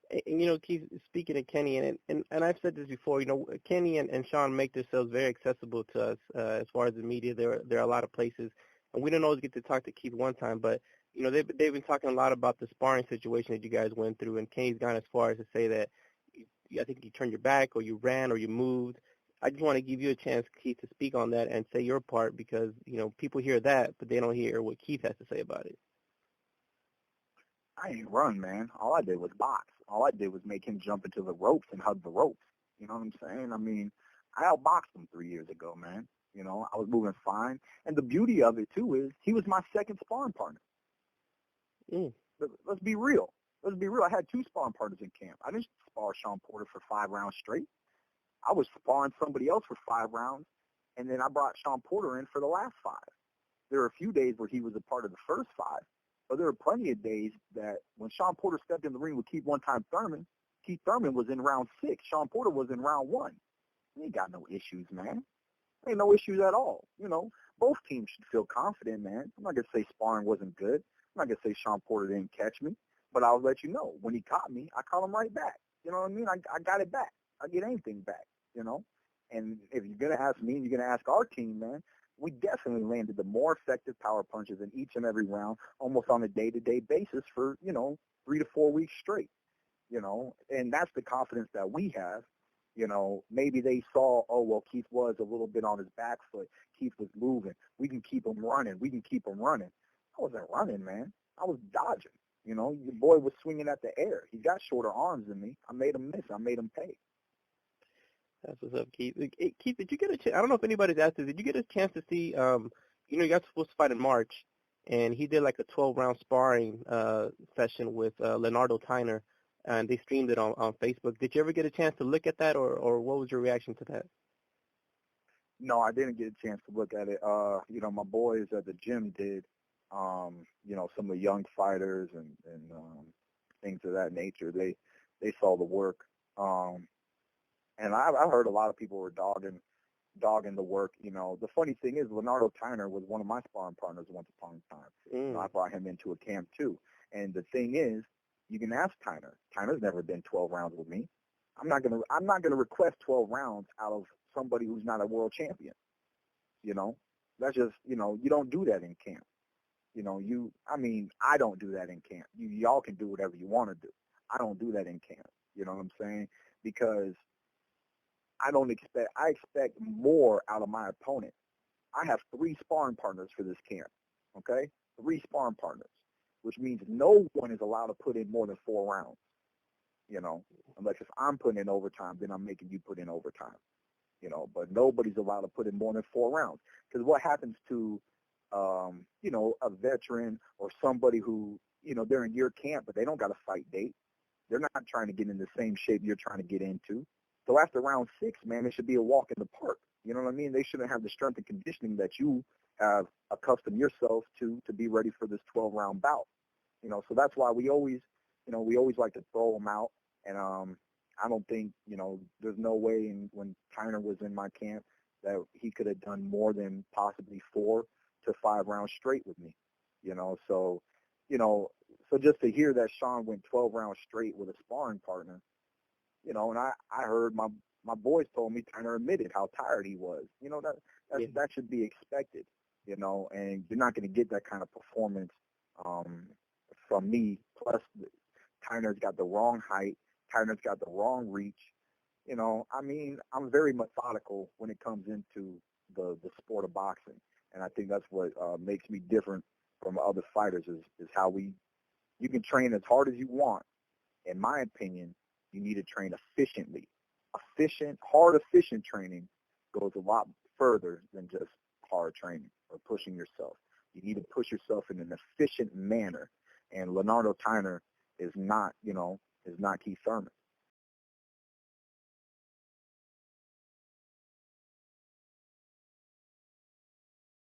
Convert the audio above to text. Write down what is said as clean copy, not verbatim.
And, Keith, speaking of Kenny, and I've said this before, Kenny and Shawn make themselves very accessible to us as far as the media. There are a lot of places, and we don't always get to talk to Keith one time, but they've been talking a lot about the sparring situation that you guys went through, and Kenny's gone as far as to say that I think you turned your back or you ran or you moved. I just want to give you a chance, Keith, to speak on that and say your part because people hear that, but they don't hear what Keith has to say about it. I ain't run, man. All I did was box. All I did was make him jump into the ropes and hug the ropes. You know what I'm saying? I mean, I outboxed him 3 years ago, man. I was moving fine. And the beauty of it, too, is he was my second sparring partner. Let's be real. Let's be real. I had 2 sparring partners in camp. I didn't spar Shawn Porter for 5 rounds straight. I was sparring somebody else for 5 rounds, and then I brought Shawn Porter in for the last 5. There were a few days where he was a part of the first 5, but there were plenty of days that when Shawn Porter stepped in the ring with Keith Thurman was in round 6. Shawn Porter was in round 1. He ain't got no issues, man. Ain't no issues at all. Both teams should feel confident, man. I'm not going to say sparring wasn't good. I'm not going to say Shawn Porter didn't catch me, but I'll let you know. When he caught me, I caught him right back. You know what I mean? I got it back. I get anything back, And if you're going to ask me and you're going to ask our team, man, we definitely landed the more effective power punches in each and every round, almost on a day-to-day basis for, 3 to 4 weeks straight, and that's the confidence that we have. Maybe they saw, oh, well, Keith was a little bit on his back foot. Keith was moving. We can keep him running. I wasn't running, man. I was dodging. Your boy was swinging at the air. He got shorter arms than me. I made him miss. I made him pay. That's what's up, Keith. Hey, Keith, did you get a chance? I don't know if anybody's asked this. Did you get a chance to see, you got supposed to fight in March, and he did like a 12-round sparring session with Leonardo Tyner, and they streamed it on Facebook. Did you ever get a chance to look at that, or what was your reaction to that? No, I didn't get a chance to look at it. My boys at the gym did, some of the young fighters and things of that nature. They saw the work. And I heard a lot of people were dogging the work. The funny thing is, Leonardo Tyner was one of my sparring partners once upon a time. I brought him into a camp too. And the thing is, you can ask Tyner. Tyner's never been 12 rounds with me. I'm not gonna request 12 rounds out of somebody who's not a world champion. That's just you don't do that in camp. I don't do that in camp. Y'all can do whatever you want to do. I don't do that in camp. You know what I'm saying? Because I expect more out of my opponent. I have 3 sparring partners for this camp, okay? 3 sparring partners, which means no one is allowed to put in more than 4 rounds, unless if I'm putting in overtime, then I'm making you put in overtime, but nobody's allowed to put in more than 4 rounds. Because what happens to, a veteran or somebody who, they're in your camp, but they don't got a fight date. They're not trying to get in the same shape you're trying to get into. So after round 6, man, it should be a walk in the park. You know what I mean? They shouldn't have the strength and conditioning that you have accustomed yourself to be ready for this 12-round bout. So that's why we always like to throw them out. And I don't think, there's no way when Tyner was in my camp that he could have done more than possibly 4 to 5 rounds straight with me. So just to hear that Shawn went 12 rounds straight with a sparring partner, and I heard my boys told me Tyner admitted how tired he was. That should be expected, and you're not going to get that kind of performance from me. Plus, Tyner's got the wrong height. Tyner's got the wrong reach. I'm very methodical when it comes into the sport of boxing, and I think that's what makes me different from other fighters is how you can train as hard as you want. In my opinion, you need to train efficiently. Efficient training goes a lot further than just hard training or pushing yourself. You need to push yourself in an efficient manner. And Leonardo Tyner is not Keith Thurman.